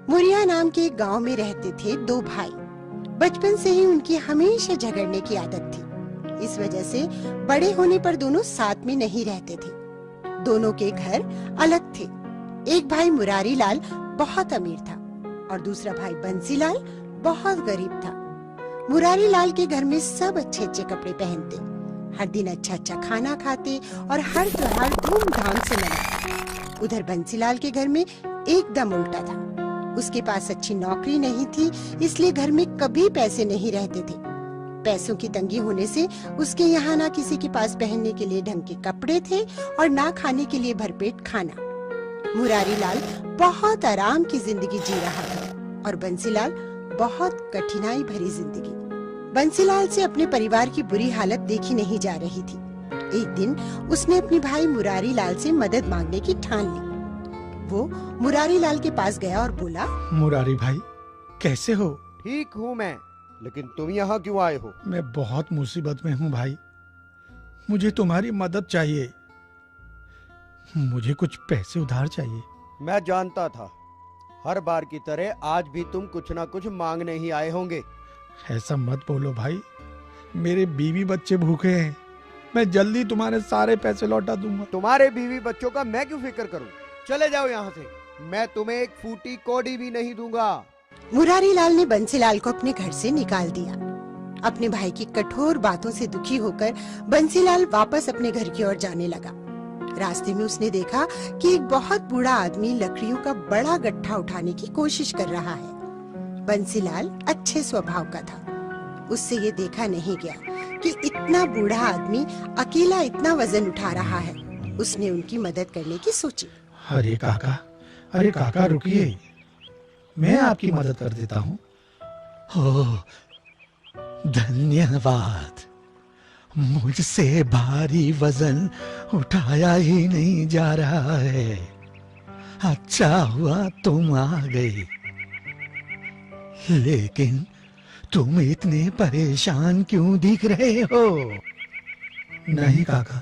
मुरिया नाम के एक गांव में रहते थे दो भाई। बचपन से ही उनकी हमेशा झगड़ने की आदत थी। इस वजह से बड़े होने पर दोनों साथ में नहीं रहते थे। दोनों के घर अलग थे। एक भाई मुरारी लाल बहुत अमीर था और दूसरा भाई बंसी लाल बहुत गरीब था। मुरारी लाल के घर में सब अच्छे अच्छे कपड़े पहनते, हर दिन अच्छा अच्छा खाना खाते और हर त्योहार धूमधाम से मनाते। उधर बंसीलाल के घर में एकदम उल्टा था। उसके पास अच्छी नौकरी नहीं थी, इसलिए घर में कभी पैसे नहीं रहते थे। पैसों की तंगी होने से उसके यहाँ ना किसी के पास पहनने के लिए ढंग के कपड़े थे और ना खाने के लिए भरपेट खाना। मुरारी लाल बहुत आराम की जिंदगी जी रहा था और बंसीलाल बहुत कठिनाई भरी जिंदगी। बंसीलाल से अपने परिवार की बुरी हालत देखी नहीं जा रही थी। एक दिन उसने अपने भाई मुरारी लाल से मदद मांगने की ठान ली। वो मुरारी लाल के पास गया और बोला, मुरारी भाई कैसे हो? ठीक हूँ मैं, लेकिन तुम यहाँ क्यों आए हो? मैं बहुत मुसीबत में हूँ भाई, मुझे तुम्हारी मदद चाहिए। मुझे कुछ पैसे उधार चाहिए। मैं जानता था, हर बार की तरह आज भी तुम कुछ ना कुछ मांगने ही आए होंगे। ऐसा मत बोलो भाई, मेरे बीवी बच्चे भूखे हैं। मैं जल्दी तुम्हारे सारे पैसे लौटा दूंगा। तुम्हारे बीवी बच्चों का मैं क्यों फिक्र करूं? चले जाओ यहाँ से, मैं तुम्हें एक फूटी कौड़ी भी नहीं दूंगा। मुरारी लाल ने बंसीलाल को अपने घर से निकाल दिया। अपने भाई की कठोर बातों से दुखी होकर बंसीलाल वापस अपने घर की ओर जाने लगा। रास्ते में उसने देखा कि एक बहुत बूढ़ा आदमी लकड़ियों का बड़ा गट्ठा उठाने की कोशिश कर रहा है। बंसीलाल अच्छे स्वभाव का था। उससे ये देखा नहीं गया कि इतना बूढ़ा आदमी अकेला इतना वजन उठा रहा है। उसने उनकी मदद करने की सोची। अरे काका रुकिए, मैं आपकी मदद कर देता हूँ। ओह, धन्यवाद। मुझसे भारी वजन उठाया ही नहीं जा रहा है। अच्छा हुआ तुम आ गई। लेकिन तुम इतने परेशान क्यों दिख रहे हो? नहीं काका,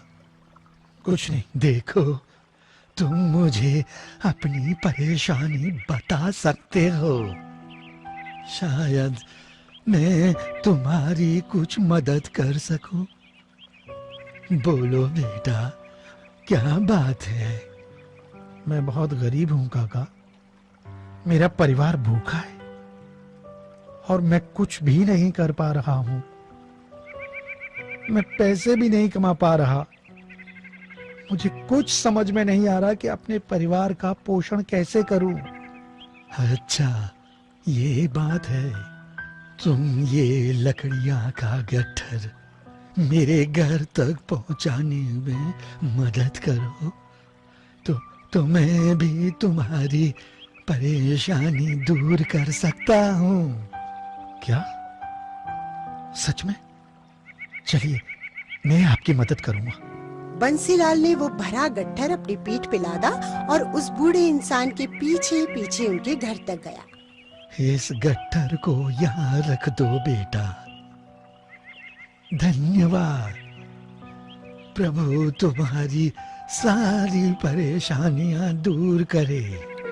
कुछ नहीं। देखो, तुम मुझे अपनी परेशानी बता सकते हो। शायद मैं तुम्हारी कुछ मदद कर सकूं। बोलो बेटा, क्या बात है? मैं बहुत गरीब हूँ काका, मेरा परिवार भूखा है और मैं कुछ भी नहीं कर पा रहा हूँ। मैं पैसे भी नहीं कमा पा रहा। मुझे कुछ समझ में नहीं आ रहा कि अपने परिवार का पोषण कैसे करूं। अच्छा, ये बात है। तुम ये लकड़ियां का गट्ठर मेरे घर तक पहुंचाने में मदद करो तो मैं भी तुम्हारी परेशानी दूर कर सकता हूँ। क्या? सच में? चलिए, मैं आपकी मदद करूंगा। बंसीलाल ने वो भरा गट्ठर अपनी पीठ पे लादा और उस बूढ़े इंसान के पीछे पीछे उनके घर तक गया। इस गट्ठर को यहाँ रख दो बेटा। धन्यवाद। प्रभु तुम्हारी सारी परेशानियां दूर करे।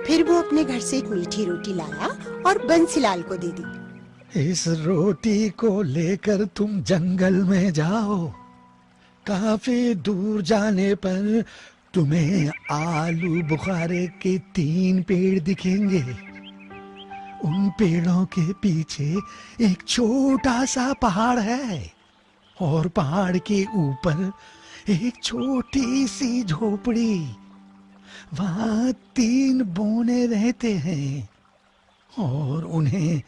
फिर वो अपने घर से एक मीठी रोटी लाया और बंसीलाल को दे दी। इस रोटी को लेकर तुम जंगल में जाओ। काफी दूर जाने पर तुम्हें आलू बुखारे के 3 पेड़ दिखेंगे। उन पेड़ों के पीछे एक छोटा सा पहाड़ है और पहाड़ के ऊपर एक छोटी सी झोपड़ी। वहाँ 3 बौने रहते हैं और उन्हें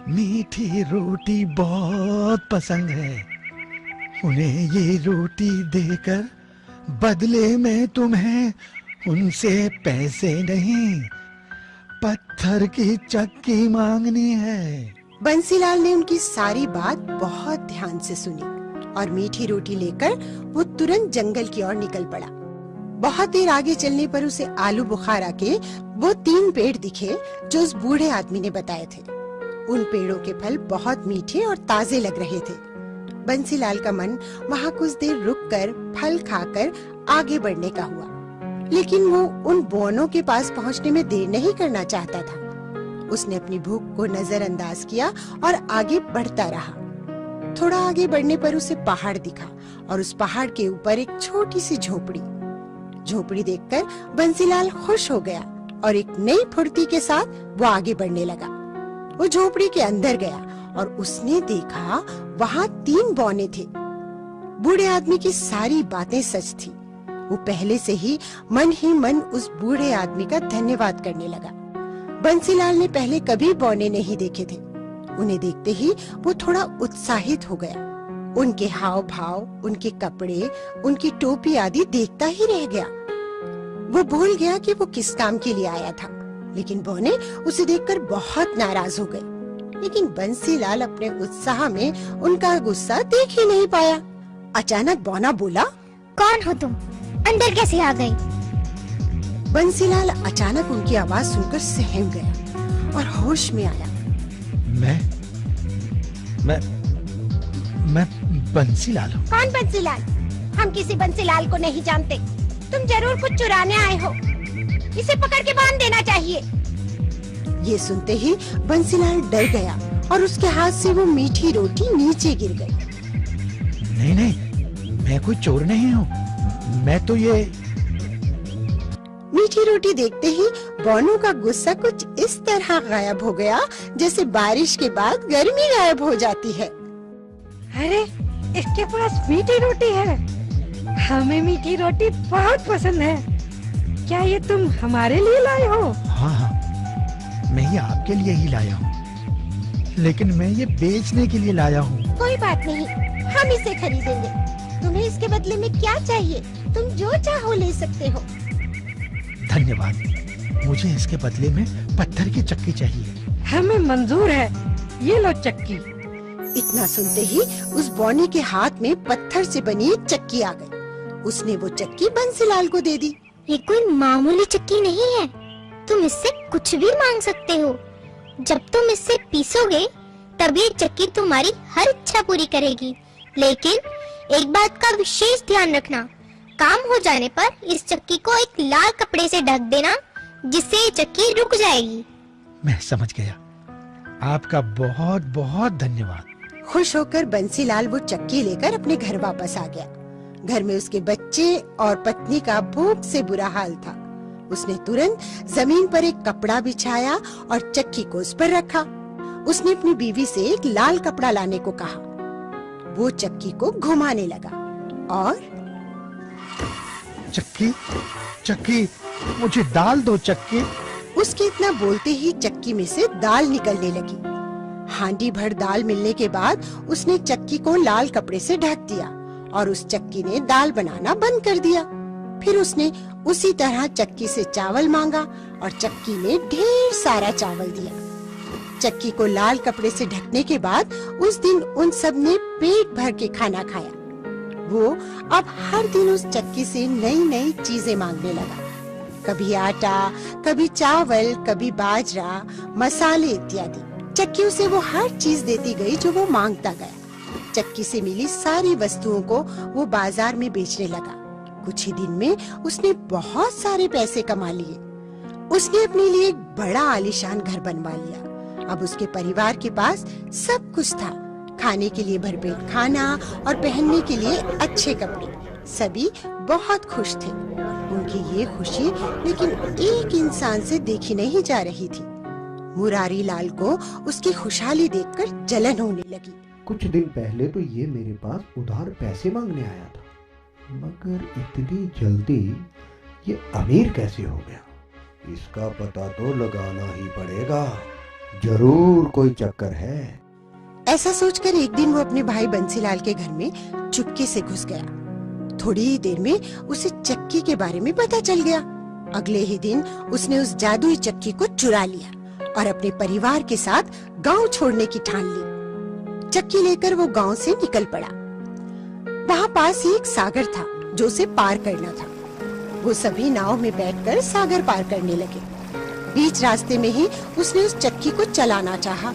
मीठी रोटी बहुत पसंद है। उन्हें ये रोटी देकर बदले में तुम्हें उनसे पैसे नहीं, पत्थर की चक्की मांगनी है। बंसीलाल ने उनकी सारी बात बहुत ध्यान से सुनी और मीठी रोटी लेकर वो तुरंत जंगल की ओर निकल पड़ा। बहुत देर आगे चलने पर उसे आलू बुखारा के वो 3 पेड़ दिखे जो उस बूढ़े आदमी ने बताए थे। उन पेड़ों के फल बहुत मीठे और ताजे लग रहे थे। बंसीलाल का मन वहाँ कुछ देर रुककर फल खाकर आगे बढ़ने का हुआ, लेकिन वो उन बौनों के पास पहुँचने में देर नहीं करना चाहता था। उसने अपनी भूख को नजरअंदाज किया और आगे बढ़ता रहा। थोड़ा आगे बढ़ने पर उसे पहाड़ दिखा और उस पहाड़ के ऊपर एक छोटी सी झोपड़ी। झोपड़ी देखकर बंसीलाल खुश हो गया और एक नई फुर्ती के साथ वो आगे बढ़ने लगा। वो झोपड़ी के अंदर गया और उसने देखा वहाँ 3 बौने थे। बूढ़े आदमी की सारी बातें सच थी। वो पहले से ही मन उस बूढ़े आदमी का धन्यवाद करने लगा। बंसीलाल ने पहले कभी बौने नहीं देखे थे। उन्हें देखते ही वो थोड़ा उत्साहित हो गया। उनके हाव भाव, उनके कपड़े, उनकी टोपी आदि देखता ही रह गया। वो भूल गया कि वो किस काम के लिए आया था। लेकिन बौने उसे देखकर बहुत नाराज हो गए। लेकिन बंसीलाल अपने उत्साह में उनका गुस्सा देख ही नहीं पाया। अचानक बौना बोला, कौन हो तुम? अंदर कैसे आ गई? बंसीलाल अचानक उनकी आवाज सुनकर सहम गया और होश में आया। मैं बंसीलाल हूँ। कौन बंसीलाल? हम किसी बंसीलाल को नहीं जानते। तुम जरूर कुछ चुराने आए हो। इसे पकड़ के बांध देना चाहिए। ये सुनते ही बंसीलाल डर गया और उसके हाथ से वो मीठी रोटी नीचे गिर गई। नहीं, मैं कोई चोर नहीं हूँ। मैं तो ये मीठी रोटी देखते ही बौनों का गुस्सा कुछ इस तरह गायब हो गया जैसे बारिश के बाद गर्मी गायब हो जाती है। अरे, इसके पास मीठी रोटी है। हमें मीठी रोटी बहुत पसंद है। क्या ये तुम हमारे लिए लाए हो? हाँ, मैं ये आपके लिए ही लाया हूँ, लेकिन मैं ये बेचने के लिए लाया हूँ। कोई बात नहीं, हम इसे खरीदेंगे। तुम्हें इसके बदले में क्या चाहिए? तुम जो चाहो ले सकते हो। धन्यवाद। मुझे इसके बदले में पत्थर की चक्की चाहिए। हमें मंजूर है। ये लो चक्की। इतना सुनते ही उस बौने के हाथ में पत्थर से बनी एक चक्की आ गई। उसने वो चक्की बंसीलाल को दे दी। ये कोई मामूली चक्की नहीं है। तुम इससे कुछ भी मांग सकते हो। जब तुम इससे पीसोगे तब ये चक्की तुम्हारी हर इच्छा पूरी करेगी। लेकिन एक बात का विशेष ध्यान रखना, काम हो जाने पर इस चक्की को एक लाल कपड़े से ढक देना, जिससे ये चक्की रुक जाएगी। मैं समझ गया। आपका बहुत बहुत धन्यवाद। खुश होकर बंसीलाल वो चक्की लेकर अपने घर वापस आ गया। घर में उसके बच्चे और पत्नी का भूख से बुरा हाल था। उसने तुरंत जमीन पर एक कपड़ा बिछाया और चक्की को उस पर रखा। उसने अपनी बीवी से एक लाल कपड़ा लाने को कहा। वो चक्की को घुमाने लगा और चक्की, मुझे दाल दो चक्की। उसके इतना बोलते ही चक्की में से दाल निकलने लगी। हांडी भर दाल मिलने के बाद उसने चक्की को लाल कपड़े से ढक दिया और उस चक्की ने दाल बनाना बंद कर दिया। फिर उसने उसी तरह चक्की से चावल मांगा और चक्की ने ढेर सारा चावल दिया। चक्की को लाल कपड़े से ढकने के बाद उस दिन उन सब ने पेट भर के खाना खाया। वो अब हर दिन उस चक्की से नई नई चीजें मांगने लगा। कभी आटा, कभी चावल, कभी बाजरा, मसाले इत्यादि। चक्की उसे वो हर चीज देती गई जो वो मांगता गया। चक्की से मिली सारी वस्तुओं को वो बाजार में बेचने लगा। कुछ ही दिन में उसने बहुत सारे पैसे कमा लिए। उसने अपने लिए एक बड़ा आलीशान घर बनवा लिया। अब उसके परिवार के पास सब कुछ था, खाने के लिए भरपेट खाना और पहनने के लिए अच्छे कपड़े। सभी बहुत खुश थे। उनकी ये खुशी लेकिन एक इंसान से देखी नहीं जा रही थी। मुरारी लाल को उसकी खुशहाली देखकर जलन होने लगी। कुछ दिन पहले तो ये मेरे पास उधार पैसे मांगने आया था, मगर इतनी जल्दी ये अमीर कैसे हो गया? इसका पता तो लगाना ही पड़ेगा। जरूर कोई चक्कर है। ऐसा सोचकर एक दिन वो अपने भाई बंसीलाल के घर में चुपके से घुस गया। थोड़ी ही देर में उसे चक्की के बारे में पता चल गया। अगले ही दिन उसने उस जादुई चक्की को चुरा लिया और अपने परिवार के साथ गांव छोड़ने की ठान ली। चक्की लेकर वो गांव से निकल पड़ा। वहाँ पास ही एक सागर था जो उसे पार करना था। वो सभी नाव में बैठकर सागर पार करने लगे। बीच रास्ते में ही उसने उस चक्की को चलाना चाहा।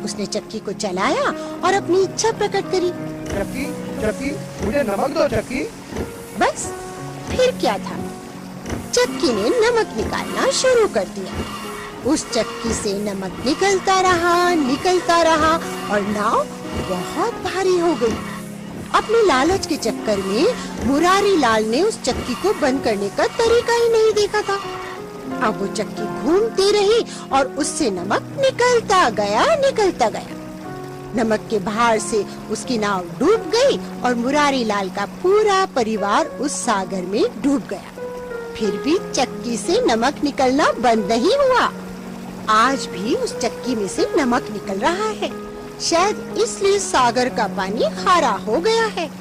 उसने चक्की को चलाया और अपनी इच्छा प्रकट करी। चक्की, चक्की, मुझे नमक दो चक्की। बस फिर क्या था, चक्की ने नमक निकालना शुरू कर दिया। उस चक्की से नमक निकलता रहा और नाव बहुत भारी हो गई। अपने लालच के चक्कर में मुरारी लाल ने उस चक्की को बंद करने का तरीका ही नहीं देखा था। अब वो चक्की घूमती रही और उससे नमक निकलता गया। नमक के भार से उसकी नाव डूब गई और मुरारी लाल का पूरा परिवार उस सागर में डूब गया। फिर भी चक्की से नमक निकलना बंद नहीं हुआ। आज भी उस चक्की में से नमक निकल रहा है। शायद इसलिए सागर का पानी खारा हो गया है।